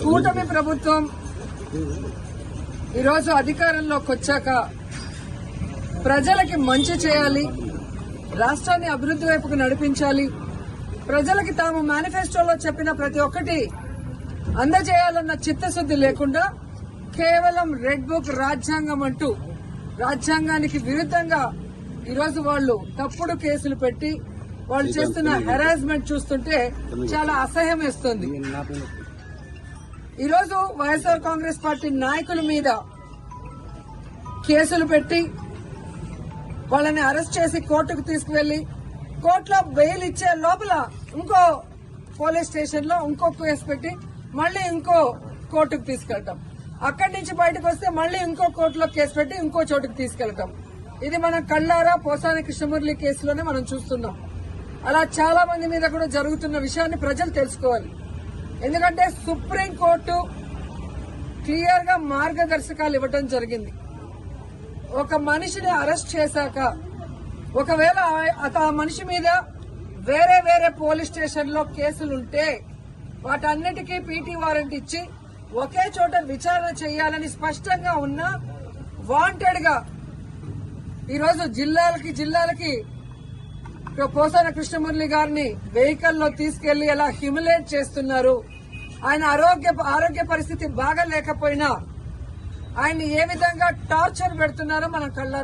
కూటమి ప్రభుత్వం ఈరోజు అధికారంలోకి వచ్చాక ప్రజలకి మంచి చేయాలి, రాష్ట్రాన్ని అభివృద్ది వైపుకు నడిపించాలి, ప్రజలకి తాము మేనిఫెస్టోలో చెప్పిన ప్రతి ఒక్కటి అందజేయాలన్న చిత్తశుద్ది లేకుండా కేవలం రెడ్ బుక్ రాజ్యాంగం అంటూ రాజ్యాంగానికి విరుద్దంగా ఈరోజు వాళ్ళు తప్పుడు కేసులు పెట్టి వాళ్ళు చేస్తున్న హెరాస్మెంట్ చూస్తుంటే చాలా అసహ్యం వేస్తుంది. ఈరోజు వైఎస్ఆర్ కాంగ్రెస్ పార్టీ నాయకుల మీద కేసులు పెట్టి వాళ్ళని అరెస్ట్ చేసి కోర్టుకు తీసుకువెళ్లి కోర్టులో బెయిల్ ఇచ్చే లోపల ఇంకో పోలీస్ స్టేషన్ లో ఇంకో కేసు పెట్టి మళ్లీ ఇంకో కోర్టుకు తీసుకెళ్తాం, అక్కడి నుంచి బయటకు వస్తే మళ్లీ ఇంకో కోర్టులో కేసు పెట్టి ఇంకో చోటుకు తీసుకెళ్తాం. ఇది మనం కళ్ళారా పోసాని కృష్ణమురళి కేసులోనే మనం చూస్తున్నాం. అలా చాలా మంది మీద కూడా జరుగుతున్న విషయాన్ని ప్రజలు తెలుసుకోవాలి. ఎందుకంటే సుప్రీంకోర్టు క్లియర్ గా మార్గదర్శకాలు ఇవ్వడం జరిగింది. ఒక మనిషిని అరెస్ట్ చేశాక ఒకవేళ ఆ మనిషి మీద వేరే వేరే పోలీస్ స్టేషన్ లో కేసులుంటే వాటన్నిటికీ పీటీ వారెంట్ ఇచ్చి ఒకే చోట విచారణ చేయాలని స్పష్టంగా ఉన్న వాంటెడ్ గా ఈరోజు జిల్లాలకి పోసాన కృష్ణమురళి గారిని వెహికల్లో తీసుకెళ్లి ఎలా హ్యూమిలేట్ చేస్తున్నారు, ఆయన ఆరోగ్య పరిస్థితి బాగా లేకపోయినా ఆయన ఏ విధంగా టార్చర్ పెడుతున్నారో మనం కళ్ళారా